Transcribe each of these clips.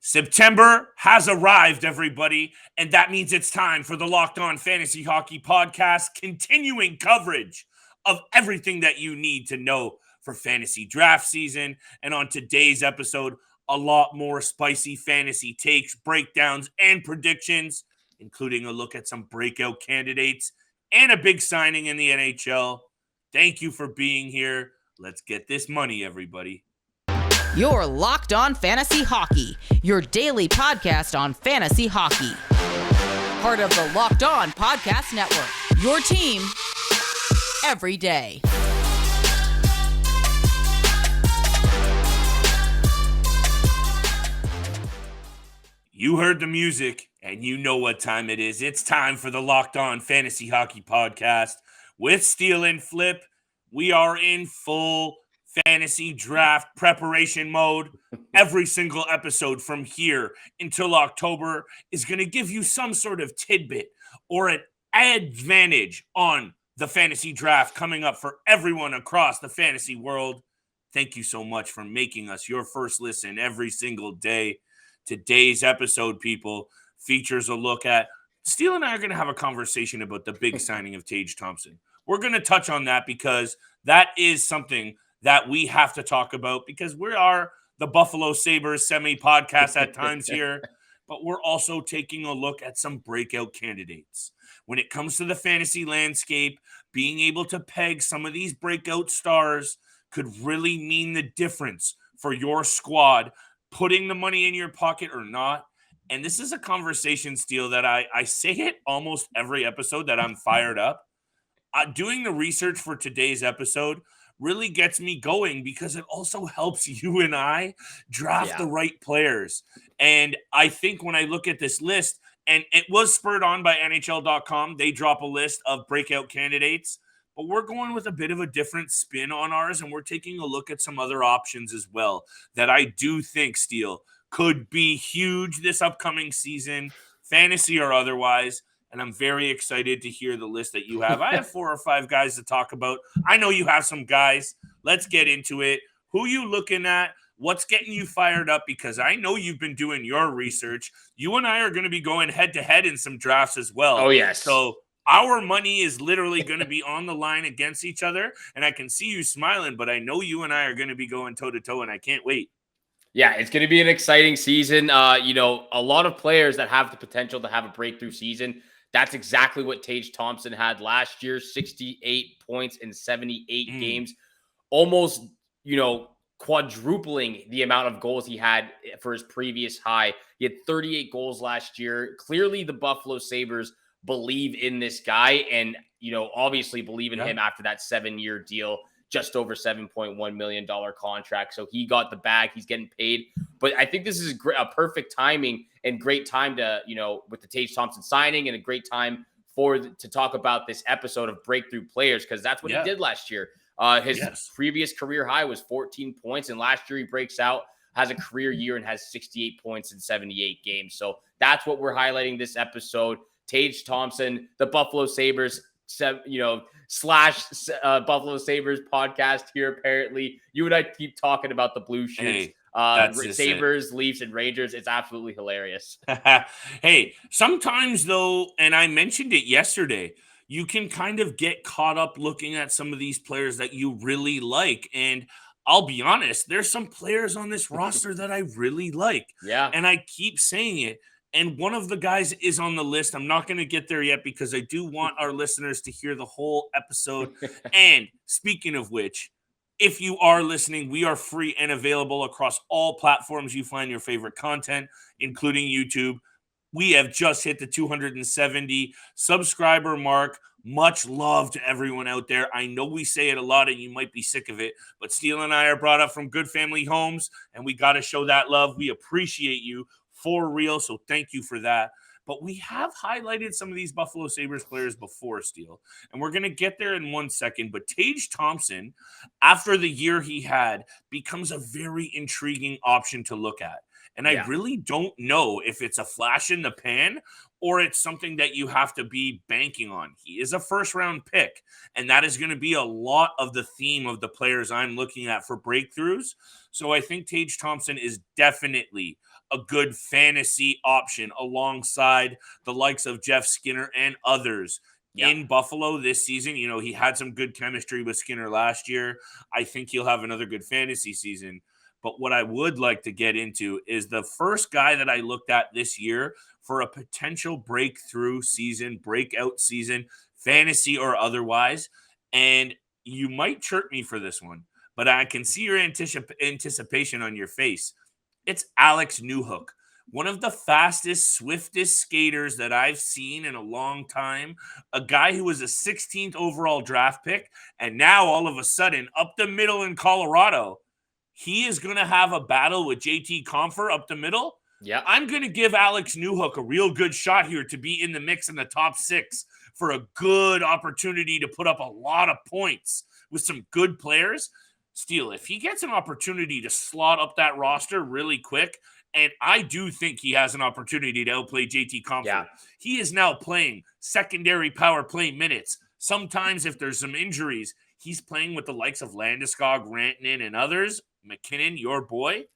September has arrived, everybody, and that means it's time for the Locked On Fantasy Hockey Podcast, continuing coverage of everything that you need to know for fantasy draft season. And on today's episode, a lot more spicy fantasy takes, breakdowns, and predictions, including a look at some breakout candidates and a big signing in the NHL. Thank you for being here. Let's get this money, everybody. You're Locked On Fantasy Hockey, your daily podcast on fantasy hockey. Part of the Locked On Podcast Network, your team every day. You heard the music, and you know what time it is. It's time for the Locked On Fantasy Hockey Podcast with Steele and Flip. We are in full fantasy draft preparation mode. Every single episode from here until October is going to give you some sort of tidbit or an advantage on the fantasy draft coming up for everyone across the fantasy world. Thank you so much for making us your first listen every single day. Today's episode, people, features a look at Steele and I are going to have a conversation about the big signing of Taige Thompson. We're going to touch on that because that is something that we have to talk about because we are the Buffalo Sabres semi-podcast at times here, but we're also taking a look at some breakout candidates. When it comes to the fantasy landscape, being able to peg some of these breakout stars could really mean the difference for your squad, putting the money in your pocket or not. And this is a conversation, Steele, that I say it almost every episode that I'm fired up. Doing the research for today's episode really gets me going because it also helps you and I draft the right players. And I think when I look at this list, and it was spurred on by NHL.com, they drop a list of breakout candidates, but we're going with a bit of a different spin on ours, and we're taking a look at some other options as well that I do think, Steele, could be huge this upcoming season, fantasy or otherwise. And I'm very excited to hear the list that you have. I have 4 or 5 guys to talk about. I know you have some guys. Let's get into it. Who you looking at? What's getting you fired up? Because I know you've been doing your research. You and I are going to be going head-to-head in some drafts as well. Oh, yes. So our money is literally going to be on the line against each other. And I can see you smiling, but I know you and I are going to be going toe-to-toe, and I can't wait. Yeah, it's going to be an exciting season. A lot of players that have the potential to have a breakthrough season. That's exactly what Taige Thompson had last year, 68 points in 78 games, almost, quadrupling the amount of goals he had for his previous high. He had 38 goals last year. Clearly, the Buffalo Sabres believe in this guy and, obviously believe in him after that 7-year deal, just over $7.1 million contract. So he got the bag. He's getting paid. But I think this is a perfect timing and great time to, with the Taige Thompson signing and a great time to talk about this episode of breakthrough players because that's what he did last year. His previous career high was 14 points, and last year he breaks out, has a career year, and has 68 points in 78 games. So that's what we're highlighting this episode. Taige Thompson, the Buffalo Sabres, slash Buffalo Sabres podcast here. Apparently, you and I keep talking about the blue shirts. Sabres, Leafs, and Rangers. It's absolutely hilarious. Hey, sometimes though, and I mentioned it yesterday, you can kind of get caught up looking at some of these players that you really like. And I'll be honest, there's some players on this roster that I really like. Yeah. And I keep saying it. And one of the guys is on the list. I'm not going to get there yet because I do want our listeners to hear the whole episode. And speaking of which, if you are listening, we are free and available across all platforms you find your favorite content, including YouTube. We have just hit the 270 subscriber mark. Much love to everyone out there. I know we say it a lot and you might be sick of it, but Steele and I are brought up from good family homes, and we got to show that love. We appreciate you for real, so thank you for that. But we have highlighted some of these Buffalo Sabres players before, Steele, and we're going to get there in 1 second. But Taige Thompson, after the year he had, becomes a very intriguing option to look at. And I really don't know if it's a flash in the pan or it's something that you have to be banking on. He is a first-round pick, and that is going to be a lot of the theme of the players I'm looking at for breakthroughs. So I think Taige Thompson is definitely a good fantasy option alongside the likes of Jeff Skinner and others. In Buffalo this season. He had some good chemistry with Skinner last year. I think he'll have another good fantasy season. But what I would like to get into is the first guy that I looked at this year for a potential breakthrough season, breakout season, fantasy or otherwise. And you might chirp me for this one, but I can see your anticipation on your face. It's Alex Newhook. One of the fastest, swiftest skaters that I've seen in a long time. A guy who was a 16th overall draft pick, and now all of a sudden, up the middle in Colorado, he is going to have a battle with JT Compher up the middle. Yeah, I'm going to give Alex Newhook a real good shot here to be in the mix in the top 6 for a good opportunity to put up a lot of points with some good players. Steele, if he gets an opportunity to slot up that roster really quick, and I do think he has an opportunity to outplay JT Compher. Yeah. He is now playing secondary power play minutes. Sometimes if there's some injuries, he's playing with the likes of Landeskog, Rantanen, and others. McKinnon, your boy.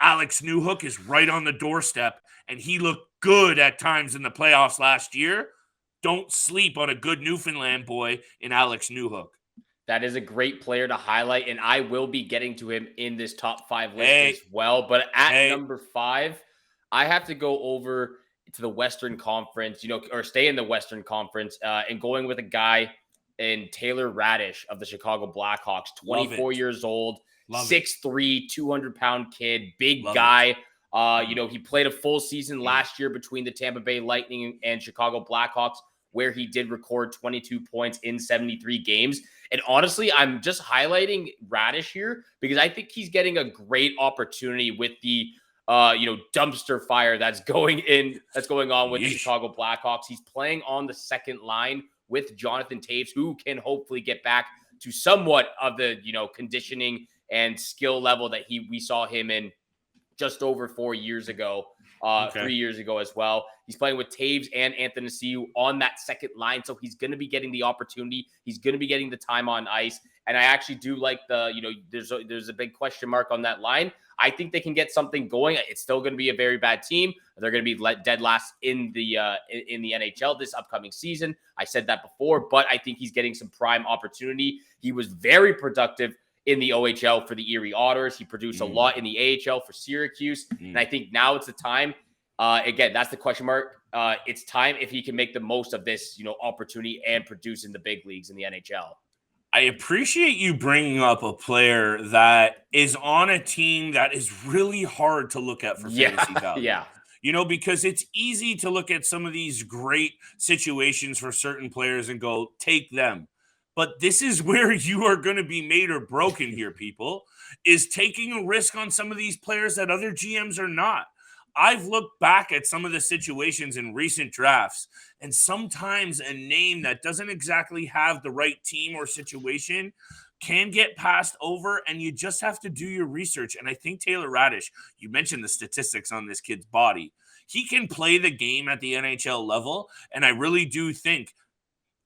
Alex Newhook is right on the doorstep, and he looked good at times in the playoffs last year. Don't sleep on a good Newfoundland boy in Alex Newhook. That is a great player to highlight, and I will be getting to him in this top 5 list as well. But at number 5, I have to go over to the Western Conference, or stay in the Western Conference, and going with a guy in Taylor Radish of the Chicago Blackhawks, 24 years old, 6'3", 200-pound kid, big guy. He played a full season last year between the Tampa Bay Lightning and Chicago Blackhawks, where he did record 22 points in 73 games. And honestly, I'm just highlighting Radish here because I think he's getting a great opportunity with the dumpster fire that's going on with the Chicago Blackhawks. He's playing on the second line with Jonathan Toews, who can hopefully get back to somewhat of the conditioning and skill level that we saw him in just over 4 years ago. 3 years ago as well. He's playing with Toews and Anthony Siu on that second line, so he's going to be getting the opportunity. He's going to be getting the time on ice, and I actually do like there's a big question mark on that line. I think they can get something going. It's still going to be a very bad team. They're going to be dead last in the NHL this upcoming season. I said that before, but I think he's getting some prime opportunity. He was very productive in the OHL for the Erie Otters. He produced a lot in the AHL for Syracuse. And I think now it's the time. Again, that's the question mark. It's time if he can make the most of this, opportunity and produce in the big leagues in the NHL. I appreciate you bringing up a player that is on a team that is really hard to look at for fantasy value. Yeah. Because it's easy to look at some of these great situations for certain players and go, take them. But this is where you are going to be made or broken here, people, is taking a risk on some of these players that other GMs are not. I've looked back at some of the situations in recent drafts, and sometimes a name that doesn't exactly have the right team or situation can get passed over, and you just have to do your research. And I think Taylor Radish, you mentioned the statistics on this kid's body. He can play the game at the NHL level, and I really do think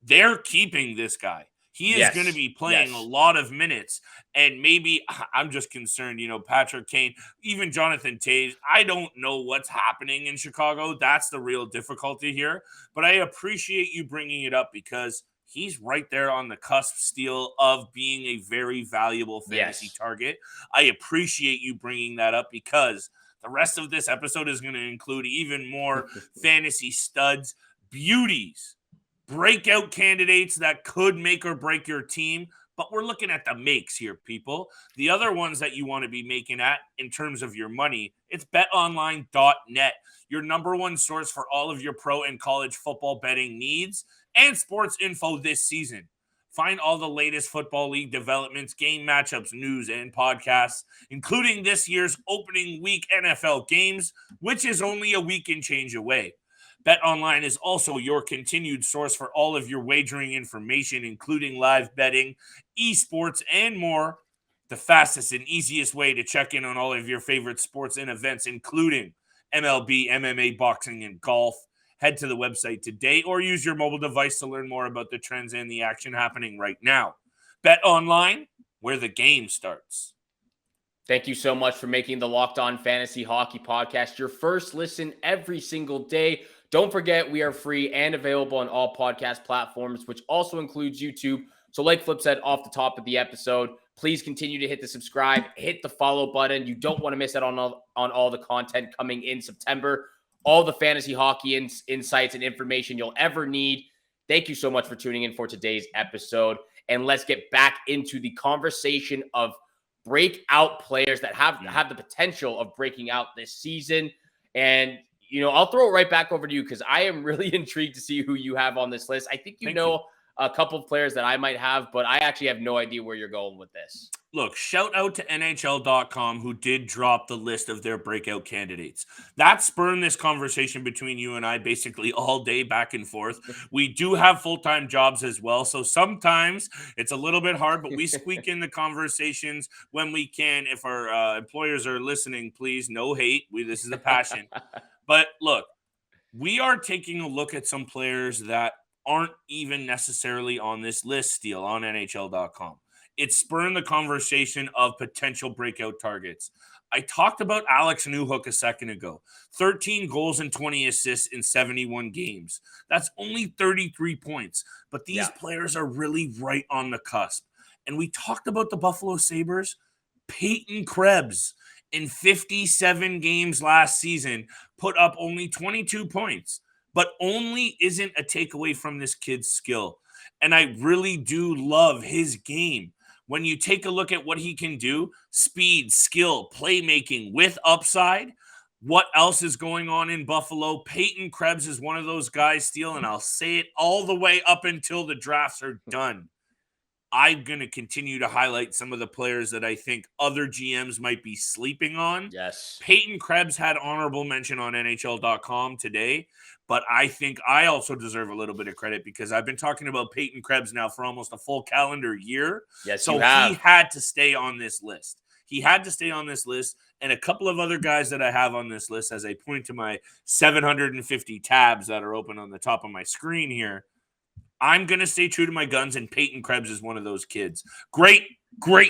they're keeping this guy. He is going to be playing a lot of minutes, and maybe I'm just concerned, Patrick Kane, even Jonathan Toews. I don't know what's happening in Chicago. That's the real difficulty here, but I appreciate you bringing it up because he's right there on the cusp, Steele, of being a very valuable fantasy target. I appreciate you bringing that up because the rest of this episode is going to include even more fantasy studs, beauties, breakout candidates that could make or break your team, but we're looking at the makes here, people. The other ones that you want to be making at in terms of your money, it's betonline.net, your number one source for all of your pro and college football betting needs and sports info this season. Find all the latest football league developments, game matchups, news, and podcasts, including this year's opening week NFL games, which is only a week and change away. BetOnline is also your continued source for all of your wagering information, including live betting, esports, and more. The fastest and easiest way to check in on all of your favorite sports and events, including MLB, MMA, boxing, and golf. Head to the website today or use your mobile device to learn more about the trends and the action happening right now. BetOnline, where the game starts. Thank you so much for making the Locked On Fantasy Hockey Podcast your first listen every single day. Don't forget, we are free and available on all podcast platforms, which also includes YouTube. So like Flip said off the top of the episode, please continue to hit the subscribe, hit the follow button. You don't want to miss out on all the content coming in September. All the fantasy hockey insights and information you'll ever need. Thank you so much for tuning in for today's episode. And let's get back into the conversation of breakout players that have the potential of breaking out this season. And, I'll throw it right back over to you because I am really intrigued to see who you have on this list. I think you know a couple of players that I might have, but I actually have no idea where you're going with this. Look, shout out to NHL.com who did drop the list of their breakout candidates. That spurned this conversation between you and I basically all day back and forth. We do have full-time jobs as well, so sometimes it's a little bit hard, but we squeak in the conversations when we can. If our employers are listening, please, no hate. This is a passion. But look, we are taking a look at some players that aren't even necessarily on this list, Steele, on NHL.com. It spurned the conversation of potential breakout targets. I talked about Alex Newhook a second ago. 13 goals and 20 assists in 71 games. That's only 33 points. But these players are really right on the cusp. And we talked about the Buffalo Sabres. Peyton Krebs in 57 games last season put up only 22 points. But only isn't a takeaway from this kid's skill. And I really do love his game. When you take a look at what he can do, speed, skill, playmaking with upside, what else is going on in Buffalo? Peyton Krebs is one of those guys, Steele, and I'll say it all the way up until the drafts are done. I'm going to continue to highlight some of the players that I think other GMs might be sleeping on. Yes. Peyton Krebs had honorable mention on NHL.com today, but I think I also deserve a little bit of credit because I've been talking about Peyton Krebs now for almost a full calendar year. Yes, so he had to stay on this list. He had to stay on this list, and a couple of other guys that I have on this list as I point to my 750 tabs that are open on the top of my screen here. I'm going to stay true to my guns, and Peyton Krebs is one of those kids. Great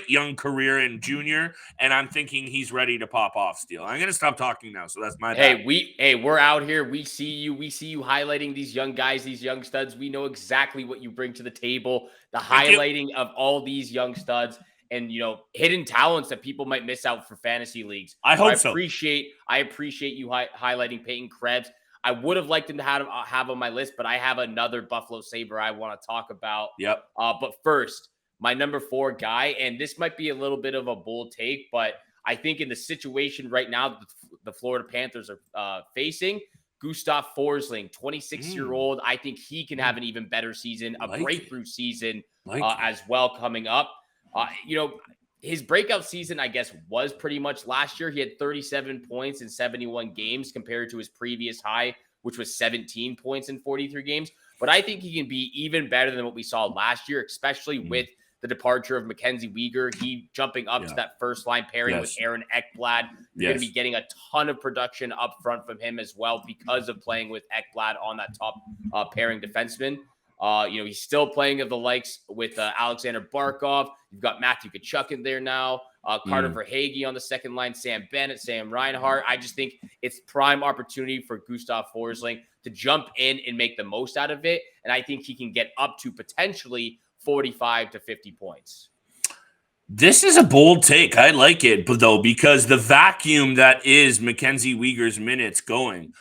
young career in junior, and I'm thinking he's ready to pop off, Steele. I'm going to stop talking now, so that's my bad. We're out here. We see you highlighting these young guys, these young studs. We know exactly what you bring to the table, the highlighting of all these young studs and, hidden talents that people might miss out for fantasy leagues. I hope so. I appreciate you highlighting Peyton Krebs. I would have liked him to have on my list, but I have another Buffalo Sabre I want to talk about. Yep. But first, my number 4 guy, and this might be a little bit of a bold take, but I think in the situation right now the Florida Panthers are facing, Gustav Forsling, 26-year-old. I think he can have an even better season, breakthrough season as well coming up. His breakout season, I guess, was pretty much last year. He had 37 points in 71 games compared to his previous high, which was 17 points in 43 games. But I think he can be even better than what we saw last year, especially with the departure of Mackenzie Weegar. He jumping up to that first line pairing with Aaron Ekblad. You're going to be getting a ton of production up front from him as well because of playing with Ekblad on that top pairing defenseman. He's still playing of the likes with Alexander Barkov. You've got Matthew Tkachuk in there now. Carter Verhaeghe on the second line. Sam Bennett, Sam Reinhart. I just think it's prime opportunity for Gustav Forsling to jump in and make the most out of it. And I think he can get up to potentially 45 to 50 points. This is a bold take. I like it, though, because the vacuum that is Mackenzie Weegar's minutes going.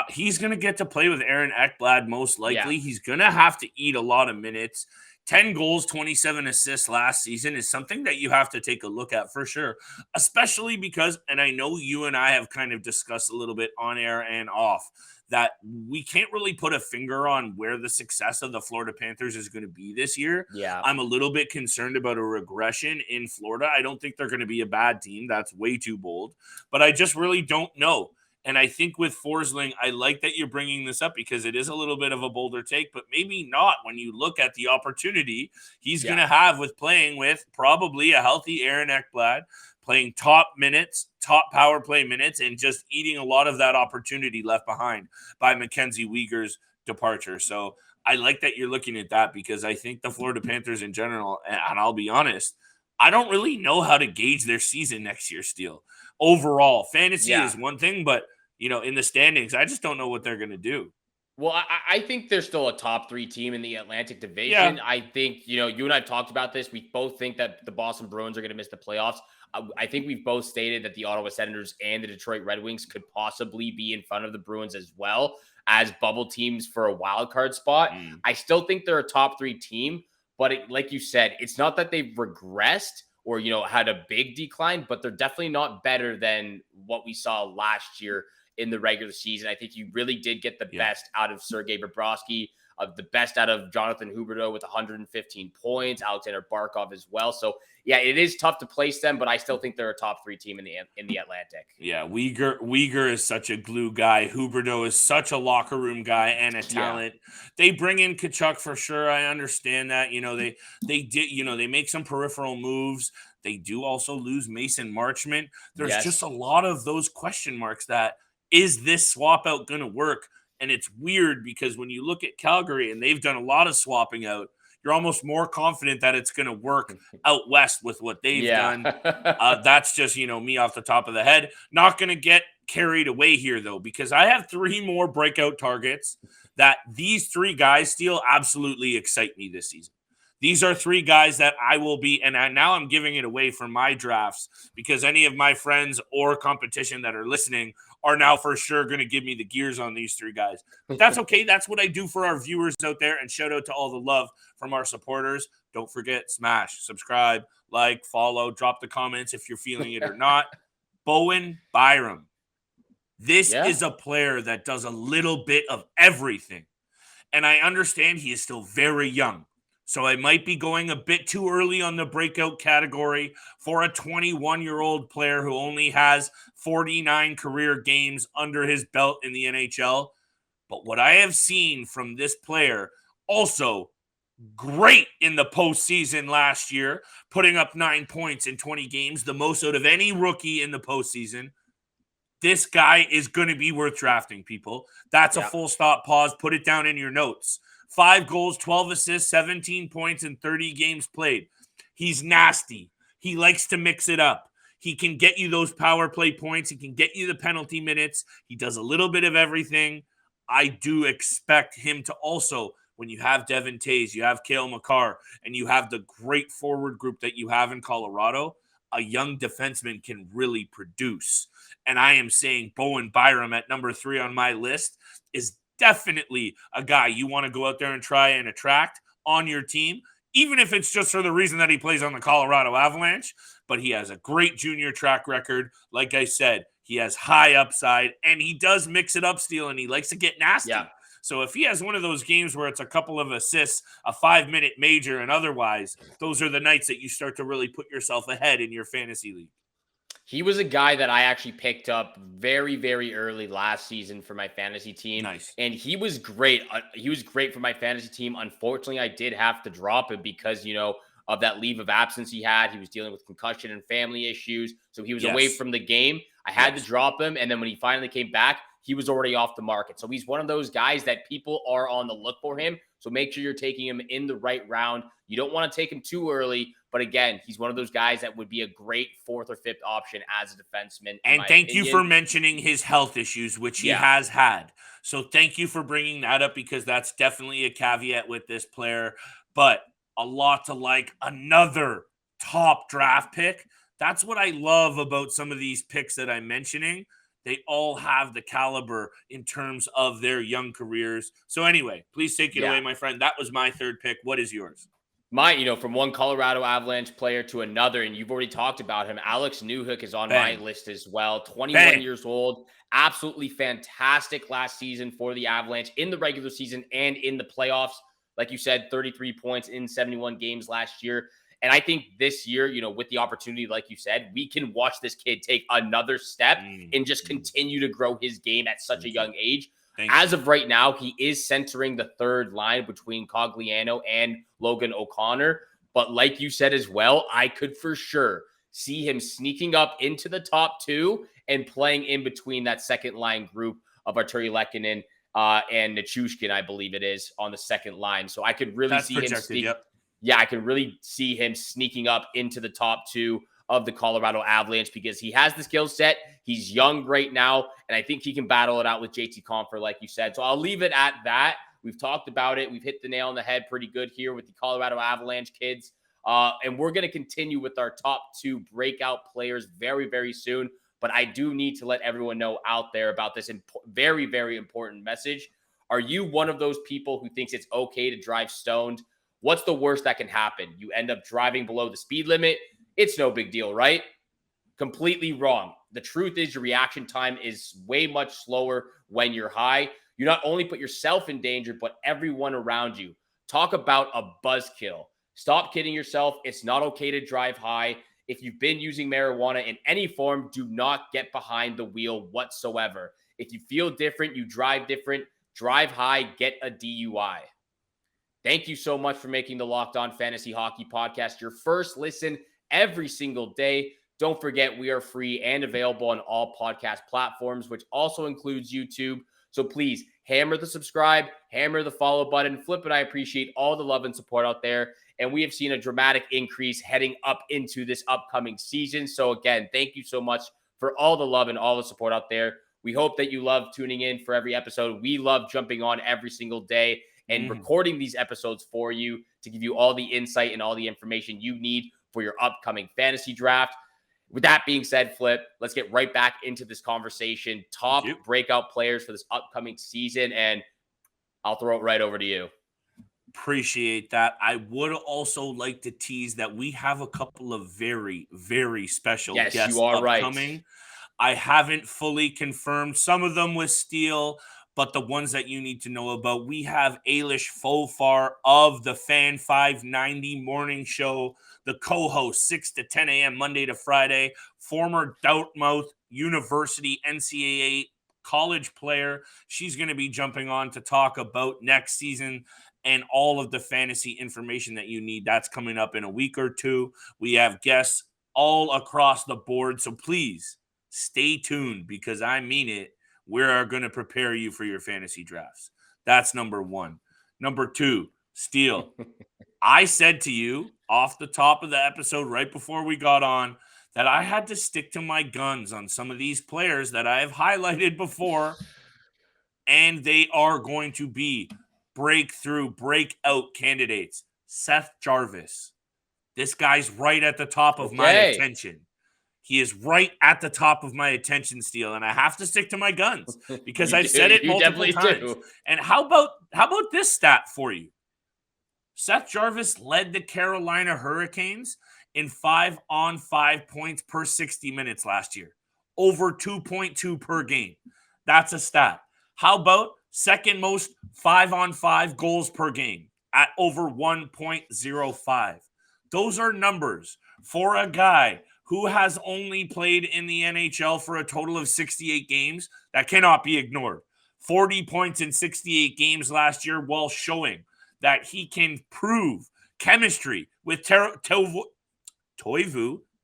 He's going to get to play with Aaron Ekblad most likely. Yeah. He's going to have to eat a lot of minutes. 10 goals, 27 assists last season is something that you have to take a look at for sure, especially because, and I know you and I have kind of discussed a little bit on air and off, that we can't really put a finger on where the success of the Florida Panthers is going to be this year. Yeah. I'm a little bit concerned about a regression in Florida. I don't think they're going to be a bad team. That's way too bold, but I just really don't know. And I think with Forsling, I like that you're bringing this up because it is a little bit of a bolder take, but maybe not when you look at the opportunity he's going to have with playing with probably a healthy Aaron Ekblad, playing top minutes, top power play minutes, and just eating a lot of that opportunity left behind by Mackenzie Weegar's departure. So I like that you're looking at that because I think the Florida Panthers in general, and I'll be honest, I don't really know how to gauge their season next year, Steele. Overall, fantasy is one thing, but, in the standings, I just don't know what they're going to do. Well, I think they're still a top 3 team in the Atlantic Division. Yeah. I think, you and I have talked about this. We both think that the Boston Bruins are going to miss the playoffs. I think we've both stated that the Ottawa Senators and the Detroit Red Wings could possibly be in front of the Bruins as well as bubble teams for a wild card spot. I still think they're a top 3 team, but like you said, it's not that they've regressed or, had a big decline, but they're definitely not better than what we saw last year in the regular season. I think you really did get the best out of Sergei Bobrovsky, of the best out of Jonathan Huberdeau with 115 points, Alexander Barkov as well. So it is tough to place them, but I still think they're a top 3 team in the Atlantic. Yeah, Uyghur is such a glue guy. Huberdeau is such a locker room guy and a talent. They bring in Tkachuk for sure. I understand that. They did. They make some peripheral moves. They do also lose Mason Marchment. There's just a lot of those question marks that. Is this swap out going to work? And it's weird because when you look at Calgary and they've done a lot of swapping out, you're almost more confident that it's going to work out west with what they've done. That's just, me off the top of the head. Not going to get carried away here, though, because I have 3 more breakout targets that these 3 guys still absolutely excite me this season. These are 3 guys that I will be, and now I'm giving it away for my drafts because any of my friends or competition that are listening are now for sure going to give me the gears on these 3 guys. But that's okay. That's what I do for our viewers out there, and shout out to all the love from our supporters. Don't forget, smash, subscribe, like, follow, drop the comments if you're feeling it or not. Bowen Byram. This is a player that does a little bit of everything. And I understand he is still very young. So I might be going a bit too early on the breakout category for a 21-year-old player who only has 49 career games under his belt in the NHL. But what I have seen from this player, also great in the postseason last year, putting up 9 points in 20 games, the most out of any rookie in the postseason. This guy is going to be worth drafting, people. That's a full stop, pause, put it down in your notes. 5 goals, 12 assists, 17 points in 30 games played. He's nasty. He likes to mix it up. He can get you those power play points. He can get you the penalty minutes. He does a little bit of everything. I do expect him to also, when you have Devin Taves, you have Cale Makar, and you have the great forward group that you have in Colorado, a young defenseman can really produce. And I am saying Bowen Byram at number 3 on my list is definitely a guy you want to go out there and try and attract on your team, even if it's just for the reason that he plays on the Colorado Avalanche. But he has a great junior track record. Like I said, he has high upside, and he does mix it up, Steele, and he likes to get nasty. So if he has one of those games where it's a couple of assists, a 5-minute major, and otherwise, those are the nights that you start to really put yourself ahead in your fantasy league. He was a guy that I actually picked up very, very early last season for my fantasy team. Nice. And he was great. He was great for my fantasy team. Unfortunately, I did have to drop him because, of that leave of absence he had. He was dealing with concussion and family issues. So he was away from the game. I had to drop him. And then when he finally came back, he was already off the market. So he's one of those guys that people are on the look for him. So make sure you're taking him in the right round. You don't want to take him too early. But again, he's one of those guys that would be a great 4th or 5th option as a defenseman. And thank you for mentioning his health issues, which he has had. So thank you for bringing that up because that's definitely a caveat with this player. But a lot to like. Another top draft pick. That's what I love about some of these picks that I'm mentioning. They all have the caliber in terms of their young careers. So anyway, please take it away, my friend. That was my 3rd pick. What is yours? From one Colorado Avalanche player to another, and you've already talked about him. Alex Newhook is on my list as well. 21 years old. Absolutely fantastic last season for the Avalanche in the regular season and in the playoffs. Like you said, 33 points in 71 games last year. And I think this year, with the opportunity, like you said, we can watch this kid take another step and just continue to grow his game at such a young age. As of right now, he is centering the 3rd line between Cogliano and Logan O'Connor. But like you said as well, I could for sure see him sneaking up into the top 2 and playing in between that 2nd line group of Arturi Lehkonen and Nichushkin, I believe it is, on the 2nd line. So I could really see him sneak. yeah, I can really see him sneaking up into the top 2 of the Colorado Avalanche because he has the skill set. He's young right now, and I think he can battle it out with JT Compher, like you said. So I'll leave it at that. We've talked about it. We've hit the nail on the head pretty good here with the Colorado Avalanche kids. And we're going to continue with our top 2 breakout players very, very soon. But I do need to let everyone know out there about this very, very important message. Are you one of those people who thinks it's okay to drive stoned? What's the worst that can happen? You end up driving below the speed limit. It's no big deal, right? Completely wrong. The truth is your reaction time is way much slower when you're high. You not only put yourself in danger, but everyone around you. Talk about a buzzkill. Stop kidding yourself. It's not okay to drive high. If you've been using marijuana in any form, do not get behind the wheel whatsoever. If you feel different, you drive different, drive high, get a DUI. Thank you so much for making the Locked On Fantasy Hockey Podcast your first listen every single day. Don't forget, we are free and available on all podcast platforms, which also includes YouTube. So please hammer the subscribe, hammer the follow button. Flip it. I appreciate all the love and support out there. And we have seen a dramatic increase heading up into this upcoming season. So again, thank you so much for all the love and all the support out there. We hope that you love tuning in for every episode. We love jumping on every single day and recording these episodes for you to give you all the insight and all the information you need for your upcoming fantasy draft. With that being said, Flip, let's get right back into this conversation. Top breakout players for this upcoming season, and I'll throw it right over to you. Appreciate that. I would also like to tease that we have a couple of very, very special guests you are upcoming. Right. I haven't fully confirmed some of them with Steele, but the ones that you need to know about, we have Ailish Fofar of the Fan 590 morning show, the co-host 6 to 10 a.m. Monday to Friday, former Dartmouth University NCAA college player. She's going to be jumping on to talk about next season and all of the fantasy information that you need. That's coming up in a week or two. We have guests all across the board, so please stay tuned because I mean it. We're going to prepare you for your fantasy drafts. That's number one. Number two, Steele. I said to you off the top of the episode right before we got on that I had to stick to my guns on some of these players that I have highlighted before, and they are going to be breakout candidates. Seth Jarvis. This guy's right at the top of my attention. He is right at the top of my attention, Steele, and I have to stick to my guns because I've said it multiple times. And how about this stat for you? Seth Jarvis led the Carolina Hurricanes in 5-on-5 points per 60 minutes last year, over 2.2 per game. That's a stat. How about second most 5-on-5 goals per game at over 1.05? Those are numbers for a guy who has only played in the NHL for a total of 68 games. That cannot be ignored. 40 points in 68 games last year while showing that he can prove chemistry with Toivu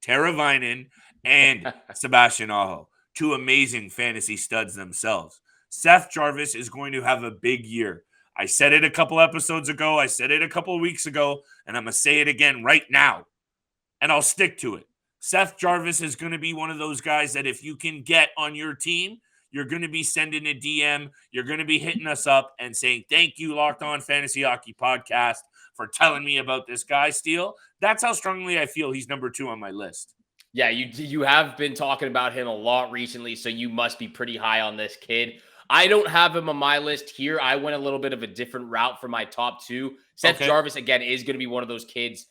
Teravainen and Sebastian Aho, two amazing fantasy studs themselves. Seth Jarvis is going to have a big year. I said it a couple episodes ago. I said it a couple of weeks ago, and I'm going to say it again right now, and I'll stick to it. Seth Jarvis is going to be one of those guys that if you can get on your team, you're going to be sending a DM. You're going to be hitting us up and saying, thank you, Locked On Fantasy Hockey Podcast, for telling me about this guy, Steele. That's how strongly I feel he's number 2 on my list. Yeah, you have been talking about him a lot recently, so you must be pretty high on this kid. I don't have him on my list here. I went a little bit of a different route for my top 2. Seth Jarvis, again, is going to be one of those kids,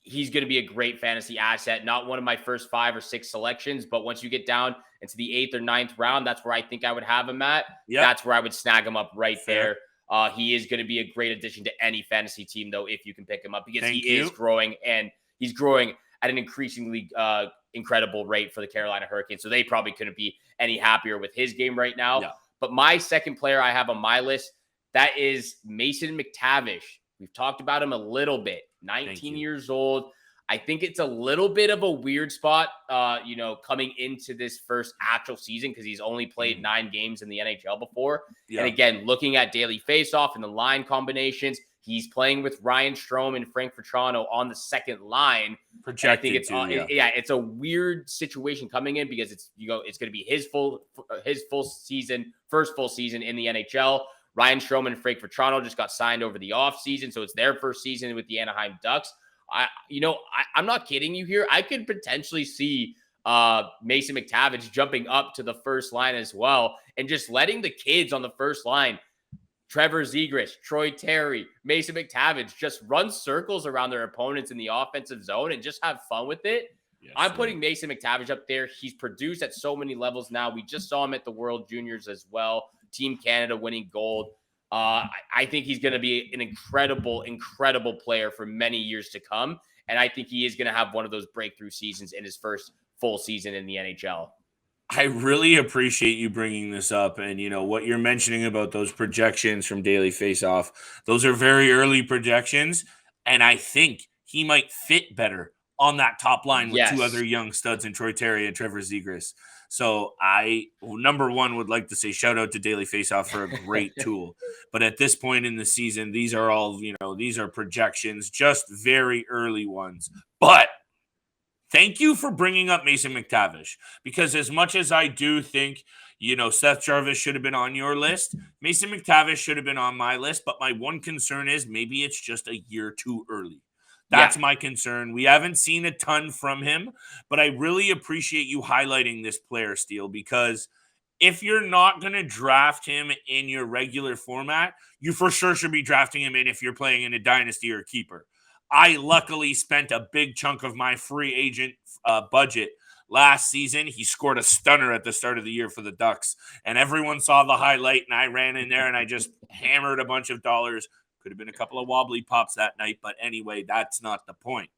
he's going to be a great fantasy asset. Not one of my first 5 or 6 selections, but once you get down into the 8th or 9th round, that's where I think I would have him at. Yep. That's where I would snag him up right there. He is going to be a great addition to any fantasy team, though, if you can pick him up, because he is growing, and he's growing at an increasingly incredible rate for the Carolina Hurricanes. So they probably couldn't be any happier with his game right now. No. But my second player I have on my list, that is Mason McTavish. We've talked about him a little bit. 19 years old. I think it's a little bit of a weird spot, coming into this first actual season because he's only played 9 games in the NHL before. Yeah. And again, looking at daily faceoff and the line combinations, he's playing with Ryan Strome and Frank Vetrano on the second line. Projected, I think it's it's a weird situation coming in because it's going to be his full season, first full season in the NHL. Ryan Strome and Frank Vetrano just got signed over the offseason, so it's their first season with the Anaheim Ducks. I'm not kidding you here. I could potentially see Mason McTavish jumping up to the first line as well and just letting the kids on the first line, Trevor Zegras, Troy Terry, Mason McTavish, just run circles around their opponents in the offensive zone and just have fun with it. Yes, I'm putting Mason McTavish up there. He's produced at so many levels now. We just saw him at the World Juniors as well. Team Canada winning gold. I think he's going to be an incredible, incredible player for many years to come. And I think he is going to have one of those breakthrough seasons in his first full season in the NHL. I really appreciate you bringing this up. And, what you're mentioning about those projections from Daily Faceoff, those are very early projections. And I think he might fit better on that top line with two other young studs in Troy Terry and Trevor Zegras. So I, number one, would like to say shout out to Daily Faceoff for a great tool. But at this point in the season, these are all, these are projections, just very early ones. But thank you for bringing up Mason McTavish, because as much as I do think, Seth Jarvis should have been on your list, Mason McTavish should have been on my list. But my one concern is maybe it's just a year too early. That's my concern. We haven't seen a ton from him, but I really appreciate you highlighting this player, Steele, because if you're not going to draft him in your regular format, you for sure should be drafting him in if you're playing in a dynasty or keeper. I luckily spent a big chunk of my free agent budget last season. He scored a stunner at the start of the year for the Ducks, and everyone saw the highlight, and I ran in there and I just hammered a bunch of dollars. Could have been a couple of wobbly pops that night, but anyway, that's not the point.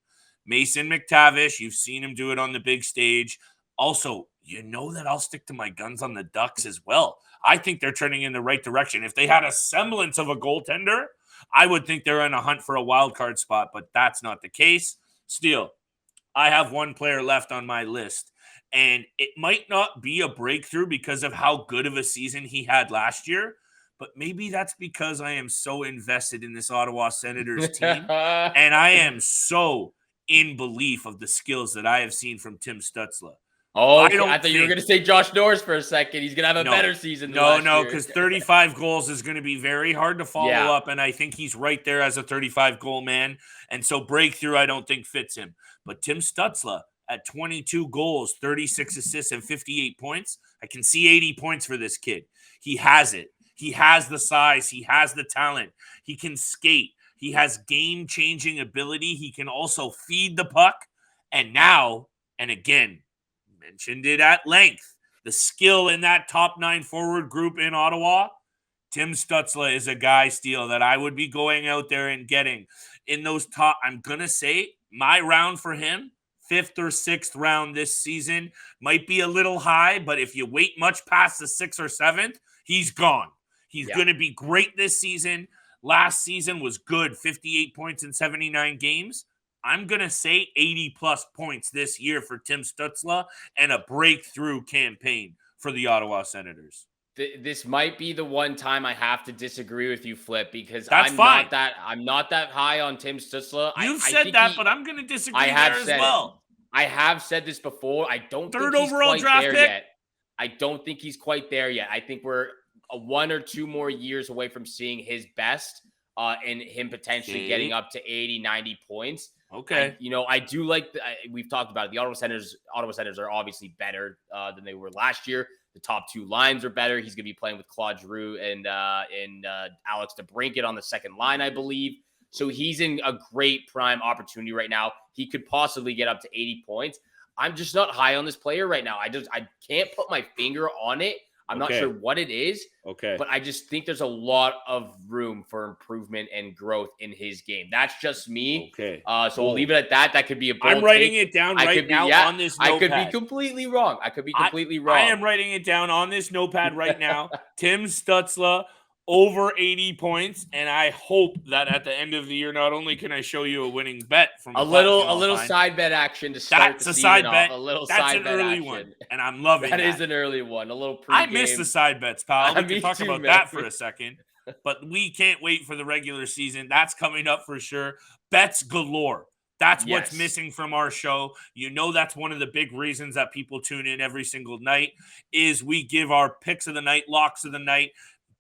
Mason McTavish, you've seen him do it on the big stage. Also, that I'll stick to my guns on the Ducks as well. I think they're trending in the right direction. If they had a semblance of a goaltender, I would think they're in a hunt for a wild card spot, but that's not the case. Still, I have one player left on my list, and it might not be a breakthrough because of how good of a season he had last year, but maybe that's because I am so invested in this Ottawa Senators team, and I am so in belief of the skills that I have seen from Tim Stutzla. Oh, I thought you were going to say Josh Norris for a second. He's going to have a better season than last year. Because 35 goals is going to be very hard to follow up, and I think he's right there as a 35-goal man, and so breakthrough I don't think fits him. But Tim Stutzla at 22 goals, 36 assists, and 58 points, I can see 80 points for this kid. He has it. He has the size. He has the talent. He can skate. He has game-changing ability. He can also feed the puck. And now, and again, mentioned it at length, the skill in that top 9 forward group in Ottawa, Tim Stutzla is a guy, Steele, that I would be going out there and getting in those top. I'm going to say my round for him, 5th or 6th round this season, might be a little high, but if you wait much past the 6th or 7th, he's gone. He's going to be great this season. Last season was good, 58 points in 79 games. I'm going to say 80-plus points this year for Tim Stutzla and a breakthrough campaign for the Ottawa Senators. This might be the one time I have to disagree with you, Flip, because I'm not that high on Tim Stutzla. You've said that, but I'm going to disagree there as well. I have said this before. I don't think he's overall quite draft there pick yet. I don't think he's quite there yet. I think we're 1 or 2 more years away from seeing his best and him potentially getting up to 80, 90 points. Okay. I do like we've talked about it. The Ottawa Senators are obviously better than they were last year. The top 2 lines are better. He's going to be playing with Claude Giroux and Alex DeBrincat on the second line, I believe. So he's in a great prime opportunity right now. He could possibly get up to 80 points. I'm just not high on this player right now. I can't put my finger on it. I'm not sure what it is. Okay. But I just think there's a lot of room for improvement and growth in his game. That's just me. Okay. So we'll leave it at that. That could be a bold I'm writing it down right now on this notepad. I could be completely wrong. I am writing it down on this notepad right now. Tim Stutzla over 80 points, and I hope that at the end of the year, not only can I show you a winning bet from a little side bet action to start the season off. A little side bet action. One, and I'm loving that. That is an early one. A little pregame. I miss the side bets, pal. We can talk about man. that for a second, but we can't wait for the regular season. That's coming up for sure. Bets galore. That's what's missing from our show. You know, that's one of the big reasons that people tune in every single night is we give our picks of the night, locks of the night,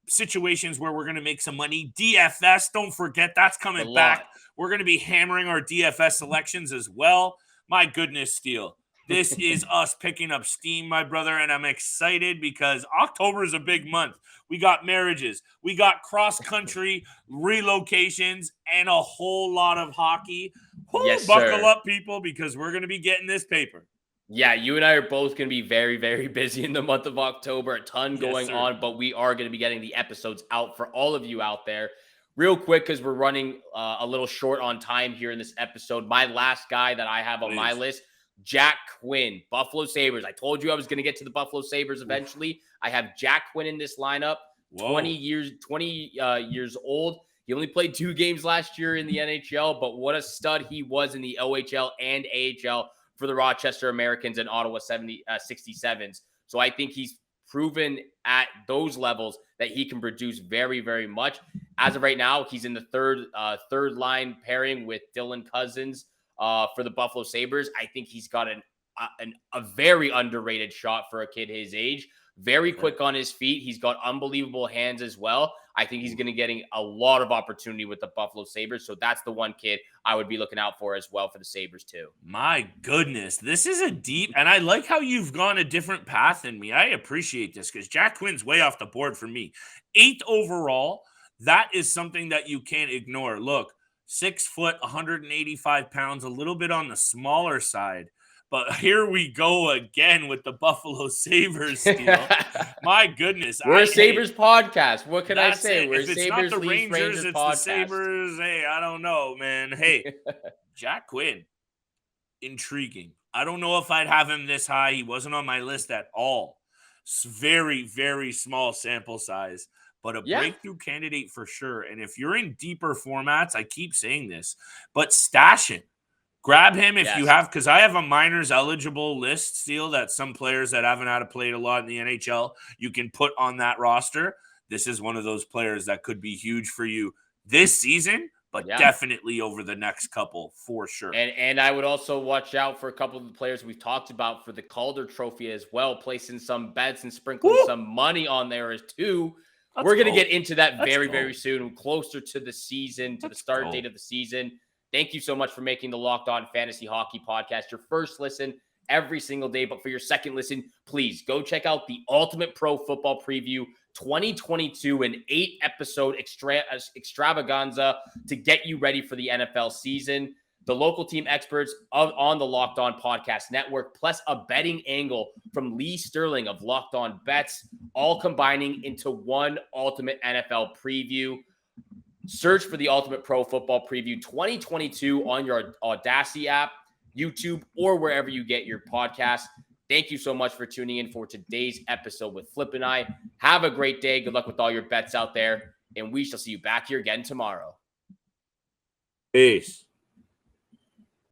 situations where we're going to make some money. DFS, don't forget, that's coming back. We're going to be hammering our DFS selections as well. My goodness, Steele. This is us picking up steam, my brother, and I'm excited because October is a big month. We got marriages, we got cross-country relocations, and a whole lot of hockey. Buckle up, people, because we're going to be getting this paper. Yeah, you and I are both going to be very, very busy in the month of October. A ton going on, but we are going to be getting the episodes out for all of you out there. Real quick, because we're running a little short on time here in this episode. My last guy that I have on my list, Jack Quinn, Buffalo Sabres. I told you I was going to get to the Buffalo Sabres eventually. I have Jack Quinn in this lineup, 20 years old. He only played 2 games last year in the NHL, but what a stud he was in the OHL and AHL for the Rochester Americans and Ottawa 67s. So I think he's proven at those levels that he can produce very, very much. As of right now, he's in the third line pairing with Dylan Cousins for the Buffalo Sabres. I think he's got a very underrated shot for a kid his age. Very quick on his feet. He's got unbelievable hands as well. I think he's going to getting a lot of opportunity with the Buffalo Sabres. So that's the one kid I would be looking out for as well for the Sabres too. My goodness. This is a deep, and I like how you've gone a different path than me. I appreciate this because Jack Quinn's way off the board for me. 8th overall. That is something that you can't ignore. Look, 6 foot, 185 pounds, a little bit on the smaller side. But here we go again with the Buffalo Sabres, Steele. My goodness. We're a Sabres podcast. What can I say? We're if it's Sabres, not the Rangers, it's podcast. the Sabres. Hey, I don't know, man. Hey, Jack Quinn, intriguing. I don't know if I'd have him this high. He wasn't on my list at all. It's very, very small sample size, but a breakthrough candidate for sure. And if you're in deeper formats, I keep saying this, but stash him. Grab him if you have, because I have a minors eligible list, Steele, that some players that haven't had to play a lot in the NHL, you can put on that roster. This is one of those players that could be huge for you this season, but definitely over the next couple for sure. And I would also watch out for a couple of the players we've talked about for the Calder Trophy as well, placing some bets and sprinkling some money on there as too. We're going to get into that very soon, closer to the season, to the start date of the season. Thank you so much for making the Locked On Fantasy Hockey Podcast your first listen every single day. But for your second listen, please go check out the Ultimate Pro Football Preview 2022, an 8-episode extravaganza to get you ready for the NFL season. The local team experts on the Locked On Podcast Network, plus a betting angle from Lee Sterling of Locked On Bets, all combining into one ultimate NFL preview. Search for the Ultimate Pro Football Preview 2022 on your Audacity app, YouTube, or wherever you get your podcasts. Thank you so much for tuning in for today's episode with Flip and I. Have a great day. Good luck with all your bets out there, and we shall see you back here again tomorrow. Peace.